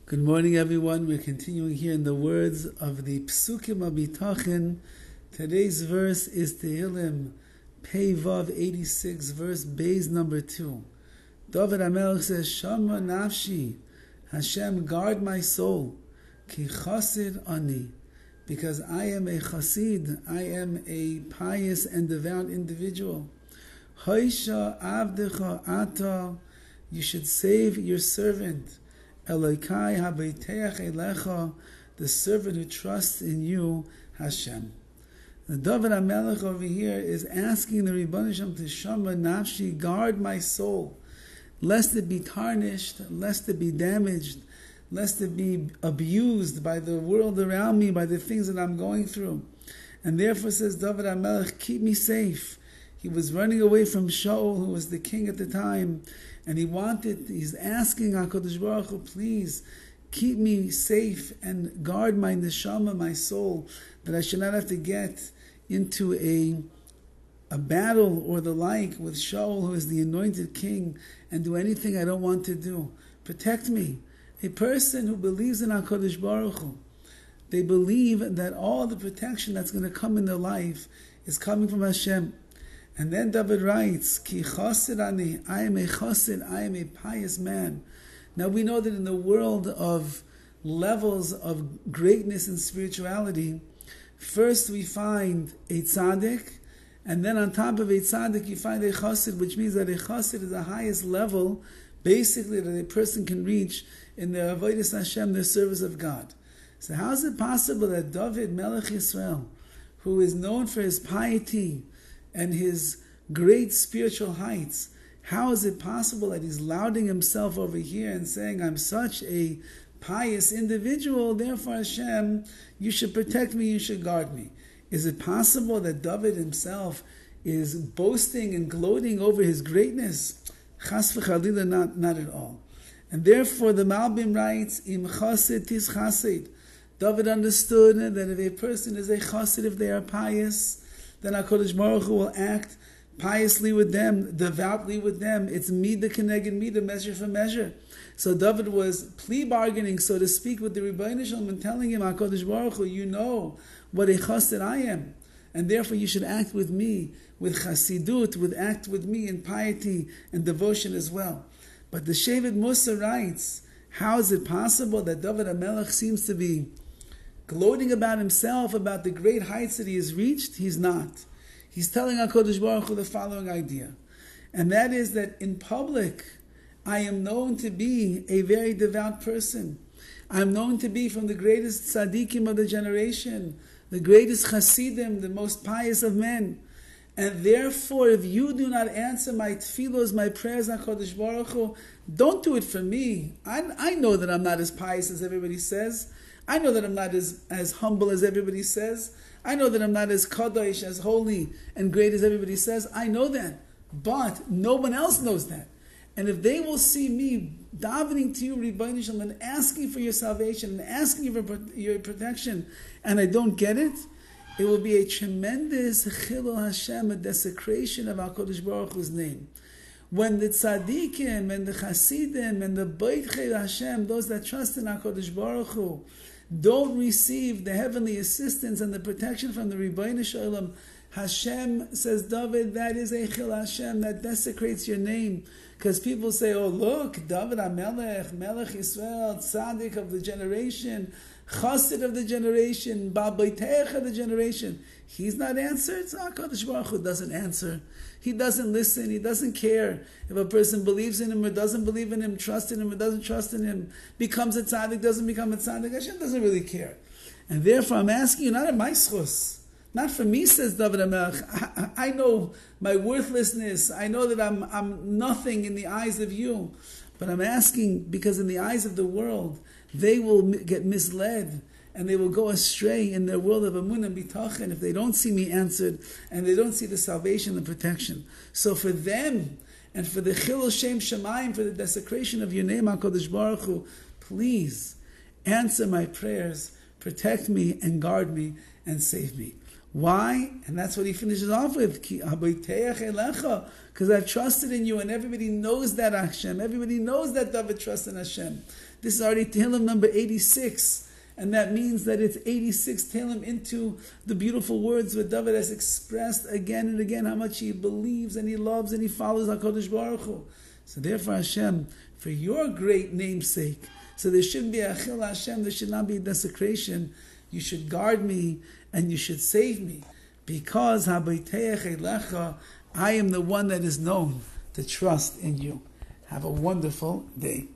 Good morning, everyone. We're continuing here in the words of the Psukim of Bitachon. Today's verse is Tehillim, Pei Vav 86, verse Beis number 2. Dovid HaMelech says, Shama nafshi, Hashem, guard my soul, ki chasid ani, because I am a chasid, I am a pious and devout individual. Haisha avdecha ata, you should save your servant. Elokai habeiteach elecha, the servant who trusts in you, Hashem. The Dovid HaMelech over here is asking the Ribbon Hashem to Shama nafshi, guard my soul, lest it be tarnished, lest it be damaged, lest it be abused by the world around me, by the things that I'm going through. And therefore, says Dovid HaMelech, keep me safe. He was running away from Shaul, who was the king at the time, and he's asking HaKadosh Baruch Hu, please keep me safe and guard my neshama, my soul, that I should not have to get into a battle or the like with Shaul, who is the anointed king, and do anything I don't want to do. Protect me. A person who believes in HaKadosh Baruch Hu, they believe that all the protection that's going to come in their life is coming from Hashem. And then David writes, Ki chasid ani, I am a chasid, I am a pious man. Now we know that in the world of levels of greatness and spirituality, first we find a tzaddik, and then on top of a tzaddik you find a chasid, which means that a chasid is the highest level, basically, that a person can reach in the avodas Hashem, the service of God. So how is it possible that Dovid, Melech Yisrael, who is known for his piety and his great spiritual heights, how is it possible that he's lauding himself over here and saying, I'm such a pious individual, therefore Hashem, you should protect me, you should guard me? Is it possible that Dovid himself is boasting and gloating over his greatness? Chas v'chalila, not at all. And therefore the Malbim writes, Im chasid tis chasid. Dovid understood that if a person is a chasid, if they are pious, then HaKadosh Baruch Hu will act piously with them, devoutly with them. It's midah keneged midah, measure for measure. So David was plea bargaining, so to speak, with the Rebbeinu Shalom and telling him, HaKadosh Baruch Hu, you know what a chassid I am, and therefore you should act with me, with chasidut, act with me in piety and devotion as well. But the Shevet Musa writes, how is it possible that Dovid HaMelech seems to be gloating about himself, about the great heights that he has reached? He's not. He's telling HaKadosh Baruch Hu the following idea, and that is that in public, I am known to be a very devout person. I'm known to be from the greatest tzaddikim of the generation, the greatest chassidim, the most pious of men. And therefore, if you do not answer my tefillos, my prayers, HaKadosh Baruch Hu, don't do it for me. I know that I'm not as pious as everybody says. I know that I'm not as humble as everybody says. I know that I'm not as kadosh, as holy and great as everybody says. I know that. But no one else knows that. And if they will see me davening to you, Rebbeinu Shalom, and asking for your salvation, and asking you for your protection, and I don't get it, it will be a tremendous chilul Hashem, a desecration of HaKadosh Baruch Hu's name. When the tzaddikim and the chasidim and the boitchei Hashem, those that trust in HaKadosh Baruch Hu, don't receive the heavenly assistance and the protection from the Rebbeinu Shalom, Hashem, says David, that is a chil Hashem, that desecrates your name. Because people say, oh look, Dovid HaMelech, Melech Yisrael, Tzaddik of the generation, Chassid of the generation, Baal Beiteach of the generation. He's not answered, so HaKadosh Baruch Hu doesn't answer. He doesn't listen, he doesn't care if a person believes in him or doesn't believe in him, trusts in him or doesn't trust in him, becomes a tzaddik, doesn't become a tzaddik. Hashem doesn't really care. And therefore I'm asking you, not at my schus, not for me, says Dovid HaMelech. I know my worthlessness. I know that I'm nothing in the eyes of you. But I'm asking because in the eyes of the world, they will get misled and they will go astray in their world of Amun and Bitachon if they don't see me answered and they don't see the salvation and protection. So for them and for the Chilul Shem Shemayim, for the desecration of your name, HaKadosh Baruch Hu, please answer my prayers, protect me and guard me and save me. Why? And that's what he finishes off with. Because I've trusted in you, and everybody knows that Hashem. Everybody knows that David trusts in Hashem. This is already Tehillim number 86. And that means that it's 86 Tehillim into the beautiful words that Dovid has expressed again and again how much he believes and he loves and he follows HaKadosh Baruch Hu. So therefore, Hashem, for your great namesake, so there shouldn't be a chil Hashem, there should not be a desecration. You should guard me and you should save me. Because Habayteach Elecha, I am the one that is known to trust in you. Have a wonderful day.